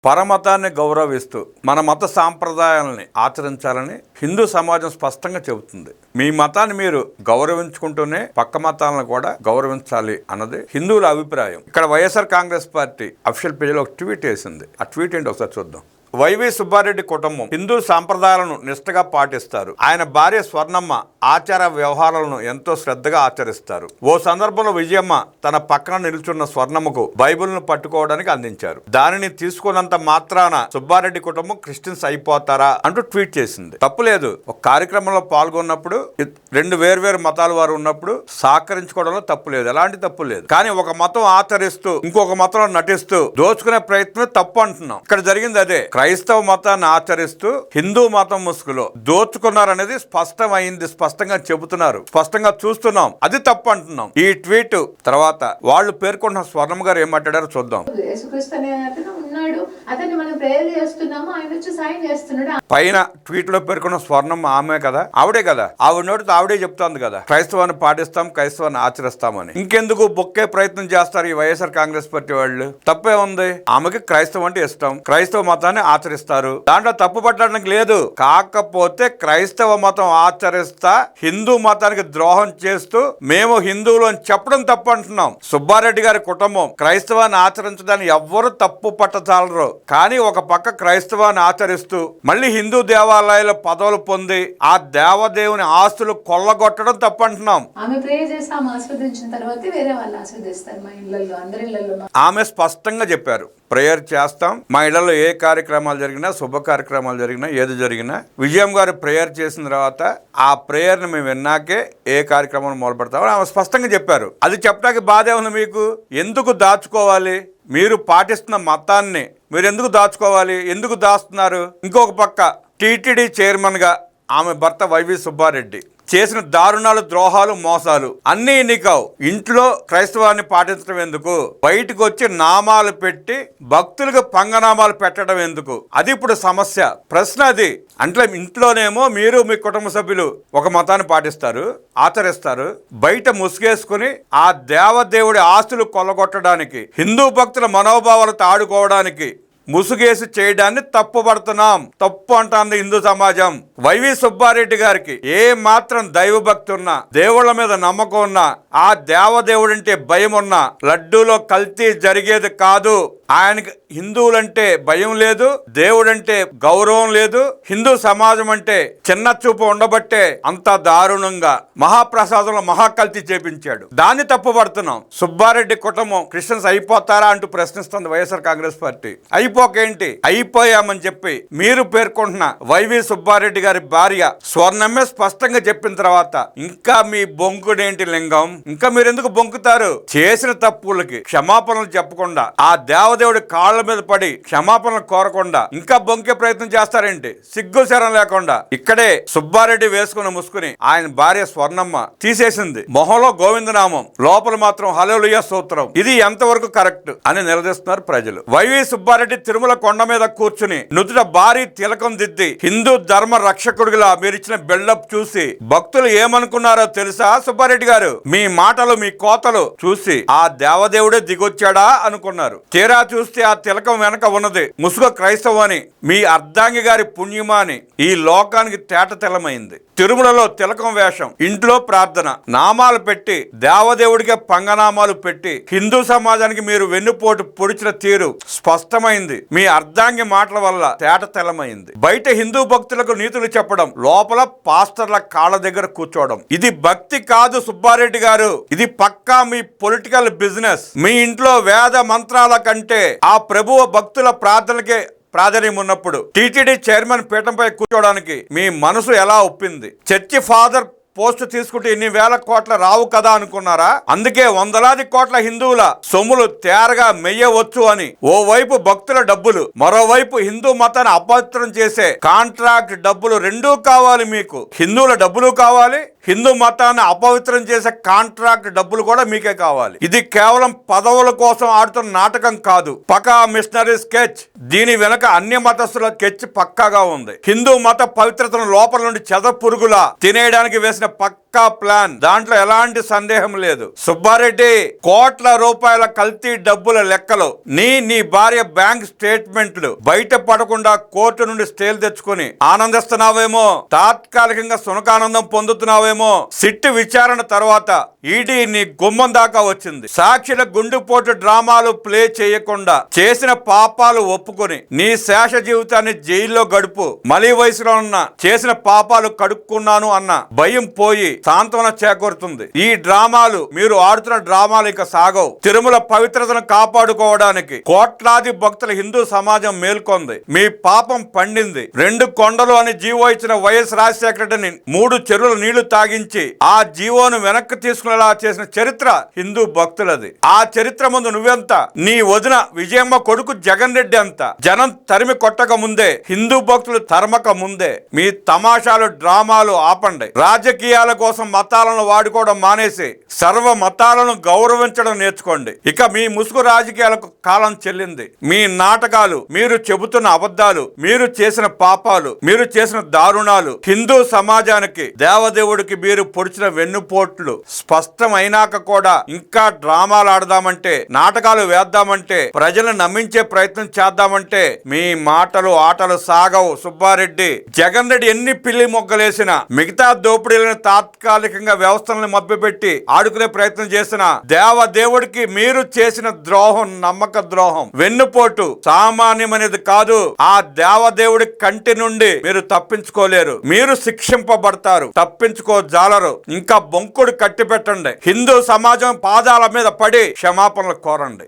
పరమతాన్ని గౌరవిస్తూ మన మత సాంప్రదాయాలని ఆచరించాలని హిందూ సమాజం స్పష్టంగా చెబుతుంది. మీ మతాన్ని మీరు గౌరవించుకుంటూనే పక్క మతాలను కూడా గౌరవించాలి అన్నది హిందువుల అభిప్రాయం. ఇక్కడ వైఎస్ఆర్ కాంగ్రెస్ పార్టీ అఫీషియల్ పేజీలో ఒక ట్వీట్ వేసింది. ఆ ట్వీట్ ఏంటి ఒకసారి చూద్దాం. వైవి సుబ్బారెడ్డి కుటుంబం హిందూ సాంప్రదాయాలను నిష్ఠగా పాటిస్తారు. ఆయన భార్య స్వర్ణమ్మ ఆచార వ్యవహారాలను ఎంతో శ్రద్ధగా ఆచరిస్తారు. ఓ సందర్భంలో విజయమ్మ తన పక్కన నిలుచున్న స్వర్ణమ్మకు బైబిల్ను పట్టుకోవడానికి అందించారు. దానిని తీసుకున్నంత మాత్రాన సుబ్బారెడ్డి కుటుంబం క్రిస్టియన్స్ అయిపోతారా అంటూ ట్వీట్ చేసింది. తప్పులేదు. ఒక కార్యక్రమంలో పాల్గొన్నప్పుడు రెండు వేర్వేరు మతాల వారు ఉన్నప్పుడు సహకరించుకోవడంలో తప్పు లేదు, ఎలాంటి తప్పు లేదు. కానీ ఒక మతం ఆచరిస్తూ ఇంకొక మతంలో నటిస్తూ దోచుకునే ప్రయత్నమే తప్పు అంటున్నాం. ఇక్కడ జరిగింది అదే. క్రైస్తవ మతాన్ని ఆచరిస్తూ హిందూ మతం ముసుగులో దోచుకున్నారనేది స్పష్టమైంది. స్పష్టంగా చెబుతున్నారు, స్పష్టంగా చూస్తున్నాం. అది తప్పు అంటున్నాం. ఈ ట్వీట్ తర్వాత వాళ్ళు పేర్కొన్న స్వర్ణమ్మ గారు ఏం మాట్లాడారో చూద్దాం. పైన ట్వీట్ లో పేర్కొన్న స్వర్ణమ్మ ఆమె కదా, ఆవిడే కదా, ఆవిడ నోటితో ఆవిడే చెప్తోంది కదా క్రైస్తవాన్ని పాటిస్తాం, క్రైస్తవాన్ని ఆచరిస్తామని. ఇంకెందుకు బొక్కే ప్రయత్నం చేస్తారు ఈ వైఎస్ఆర్ కాంగ్రెస్ పార్టీ వాళ్ళు? తప్పే ఉంది. ఆమెకి క్రైస్తవం అంటే ఇష్టం, క్రైస్తవ మతాన్ని ఆచరిస్తారు, దాంట్లో తప్పు పట్టడానికి లేదు. కాకపోతే క్రైస్తవ మతం ఆచరిస్తా హిందూ మతానికి ద్రోహం చేస్తూ మేము హిందువులు అని చెప్పడం తప్పు అంటున్నాం. సుబ్బారెడ్డి గారి కుటుంబం క్రైస్తవాన్ని ఆచరించడాన్ని ఎవ్వరు తప్పు పట్టచాలరు. కానీ ఒక పక్క క్రైస్తవాన్ని ఆచరిస్తూ మళ్ళీ హిందూ దేవాలయాల పదవులు పొంది ఆ దేవదేవుని ఆస్తులు కొల్లగొట్టడం తప్పు అంటున్నాం. ఆమె స్పష్టంగా చెప్పారు, ప్రేయర్ చేస్తాం, మా ఇళ్లలో ఏ కార్యక్రమాలు జరిగినా, శుభ కార్యక్రమాలు జరిగినా, ఏది జరిగినా విజయం గారు ప్రేయర్ చేసిన తర్వాత ఆ ప్రేయర్ని మేము విన్నాకే ఏ కార్యక్రమం మొదలు పెడతామని ఆమె స్పష్టంగా చెప్పారు. అది చెప్పడానికి బాధే ఉంది మీకు. ఎందుకు దాచుకోవాలి? మీరు పాటిస్తున్న మతాన్ని మీరు ఎందుకు దాచుకోవాలి? ఎందుకు దాస్తున్నారు? ఇంకొక పక్క టీటీడీ చైర్మన్గా ఆమె భర్త వైవి సుబ్బారెడ్డి చేసిన దారుణాలు, ద్రోహాలు, మోసాలు అన్నీ ఎన్నికావు. ఇంట్లో క్రైస్తవాన్ని పాటించడం ఎందుకు? బయటకు వచ్చి నామాలు పెట్టి భక్తులకు పంగనామాలు పెట్టడం ఎందుకు? అది ఇప్పుడు సమస్య. ప్రశ్న అది. అంటే ఇంట్లోనేమో మీరు మీ కుటుంబ సభ్యులు ఒక మతాన్ని పాటిస్తారు, ఆచరిస్తారు, బయట ముసుగేసుకుని ఆ దేవదేవుడి ఆస్తులు కొల్లగొట్టడానికి, హిందూ భక్తుల మనోభావాలతో ఆడుకోవడానికి ముసుగేసి చేయడాన్ని తప్పు పడుతున్నాం. తప్పు అంటుంది హిందూ సమాజం. వైవి సుబ్బారెడ్డి గారికి ఏ మాత్రం దైవభక్తి ఉన్నా, దేవుళ్ళ మీద నమ్మకం ఉన్నా, ఆ దేవదేవుడంటే భయం ఉన్నా లడ్డూలో కల్తీ జరిగేది కాదు. ఆయనకి హిందువులంటే భయం లేదు, దేవుడంటే గౌరవం లేదు, హిందూ సమాజం అంటే చిన్న చూపు ఉండబట్టే అంత దారుణంగా మహాప్రసాదంలో మహాకల్తీ చేపించాడు. దాన్ని తప్పు పడుతున్నాం. సుబ్బారెడ్డి కుటుంబం క్రిస్టియన్స్ అయిపోతారా అంటూ ప్రశ్నిస్తుంది వైఎస్ఆర్ కాంగ్రెస్ పార్టీ. అయిపోకేంటి, అయిపోయామని చెప్పి మీరు పేర్కొంటున్న వైవి సుబ్బారెడ్డి గారి భార్య స్వర్ణమ్మే స్పష్టంగా చెప్పిన తర్వాత ఇంకా మీ బొంకుడేంటి లింగం? ఇంకా మీరెందుకు బొంకుతారు? చేసిన తప్పులకి క్షమాపణలు చెప్పకుండా, ఆ దేవదేవుడి కాళ్ళ మీద పడి క్షమాపణలు కోరకుండా ఇంకా బొంకే ప్రయత్నం చేస్తారేంటి? సిగ్గు శరం లేకుండా. ఇక్కడే సుబ్బారెడ్డి వేసుకున్న ముసుకుని ఆయన భార్య స్వర్ణమ్మ తీసేసింది. మొహంలో గోవిందనామం, లోపల మాత్రం హల్లెలూయా స్తోత్రం. ఇది ఎంతవరకు కరెక్ట్ అని నిలదీస్తున్నారు ప్రజలు. వైవి సుబ్బారెడ్డి తిరుమల కొండ మీద కూర్చుని నుదుట భారీ తిలకం దిద్ది హిందూ ధర్మ రక్షకుడిగా మీరిచ్చిన బిల్డప్ చూసి భక్తులు ఏమనుకున్నారో తెలుసా? సుబ్బారెడ్డి గారు మీ మాటలు, మీ కోతలు చూసి ఆ దేవదేవుడే దిగొచ్చాడా అనుకున్నారు. తీరా చూస్తే ఆ తిలకం వెనక ఉన్నది ముసుగు క్రైస్తవాని, మీ అర్ధాంగి గారి పుణ్యమాని ఈ లోకానికి తేట తెల్లమైంది. తిరుమలలో తిలకం వేషం, ఇంట్లో ప్రార్థన, నామాలు పెట్టి దేవదేవుడికే పంగనామాలు పెట్టి హిందూ సమాజానికి మీరు వెన్నుపోటు పొడిచిన తీరు స్పష్టమైంది. మీ అర్ధాంగి మాటల వల్ల తేట తెల్లమైంది. బయట హిందూ భక్తులకు నీతులు చెప్పడం, లోపల పాస్టర్ల కాళ్ళ దగ్గర కూర్చోవడం, ఇది భక్తి కాదు సుబ్బారెడ్డి గారు. ఇది పక్కా మీ పొలిటికల్ బిజినెస్. మీ ఇంట్లో వేద మంత్రాల కంటే ఆ ప్రభువు భక్తుల ప్రార్థనలకే ప్రాధాన్యం ఉన్నప్పుడు టీటీడీ చైర్మన్ పీఠంపై కూర్చోవడానికి మీ మనసు ఎలా ఒప్పింది? చర్చి ఫాదర్ పోస్ట్ తీసుకుంటే ఇన్ని వేల కోట్ల రావు కదా అనుకున్నారా? అందుకే వందలాది కోట్ల హిందువుల సొమ్ములు తేరగా మెయ్యవచ్చు అని ఓవైపు భక్తుల డబ్బులు, మరోవైపు హిందూ మతాన్ని అపవిత్రం చేసే కాంట్రాక్ట్ డబ్బులు రెండూ కావాలి. మీకు హిందువుల డబ్బులు కావాలి, హిందూ మతాన్ని అపవిత్రం చేసే కాంట్రాక్ట్ డబ్బులు కూడా మీకే కావాలి. ఇది కేవలం పదవుల కోసం ఆడుతున్న నాటకం కాదు, పక్కా మిషనరీ స్కెచ్. దీని వెనక అన్య మతస్థుల స్కెచ్ పక్కాగా ఉంది. హిందూ మత పవిత్రతను లోపల నుండి చెదపురుగులా తినేయడానికి వేసిన పక్కా ప్లాన్. దాంట్లో ఎలాంటి సందేహం లేదు. సుబ్బారెడ్డి, కోట్ల రూపాయల కల్తీ డబ్బుల లెక్కలు, నీ భార్య బ్యాంక్ స్టేట్మెంట్లు బయట పడకుండా కోర్టు నుండి స్టేలు తెచ్చుకుని ఆనందిస్తున్నావేమో, తాత్కాలికంగా సునకానందం పొందుతున్నావేమో. సిట్టు విచారణ తర్వాత ఈడీ నీ గుమ్మం దాకా వచ్చింది. సాక్షుల గుండెపోటు డ్రామాలు ప్లే చేయకుండా చేసిన పాపాలు ఒప్పుకొని నీ శేష జీవితాన్ని జైల్లో గడుపు. మలి వయసులో ఉన్న చేసిన పాపాలు కడుక్కున్నాను అన్న భయం పోయి సాంత్వన చేకూరుతుంది. ఈ డ్రామాలు, మీరు ఆడుతున్న డ్రామాలు ఇక సాగవు. తిరుమల పవిత్రతను కాపాడుకోవడానికి కోట్లాది భక్తుల హిందూ సమాజం మేల్కొంది. మీ పాపం పండింది. 2 కొండలు అని జీవో ఇచ్చిన వైఎస్ రాజశేఖర రెడ్డిని 3 చెరువుల నీళ్లు తాగించి ఆ జీవోను వెనక్కి తీసుకునేలా చేసిన చరిత్ర హిందూ భక్తులది. ఆ చరిత్ర ముందు నువ్వెంత, నీ వదిన విజయమ్మ కొడుకు జగన్ రెడ్డి అంత. జనం తరిమి కొట్టక ముందే, హిందూ భక్తులు తరమక ముందే మీ తమాషాలు, డ్రామాలు ఆపండి. రాజకీయాల కోసం మతాలను వాడుకోవడం మానేసి సర్వ మతాలను గౌరవించడం నేర్చుకోండి. ఇక మీ ముసుగు రాజకీయాలకు కాలం చెల్లింది. మీ నాటకాలు, మీరు చెబుతున్న అబద్ధాలు, మీరు చేసిన పాపాలు, మీరు చేసిన దారుణాలు, హిందూ సమాజానికి, దేవదేవుడికి మీరు పొడిచిన వెన్నుపోట్లు స్పష్టం అయినాక కూడా ఇంకా డ్రామాలు ఆడదామంటే, నాటకాలు వేద్దామంటే, ప్రజలను నమ్మించే ప్రయత్నం చేద్దామంటే మీ మాటలు ఆటలు సాగవు. సుబ్బారెడ్డి, జగన్ రెడ్డి ఎన్ని పిల్లి మొగ్గలేసినా, మిగతా దోపిడీలను తాత్కాలికంగా వ్యవస్థలను మభ్యపెట్టి ఆడుకునే ప్రయత్నం చేసిన దేవదేవుడికి మీరు చేసిన ద్రోహం, నమ్మక ద్రోహం, వెన్నుపోటు సామాన్యమనేది కాదు. ఆ దేవదేవుడి కంటి నుండి మీరు తప్పించుకోలేరు. మీరు శిక్షింపబడతారు, తప్పించుకోజాలరు. ఇంకా బొంకుడు కట్టి పెట్టండి. హిందూ సమాజం పాదాల మీద పడి క్షమాపణలు కోరండి.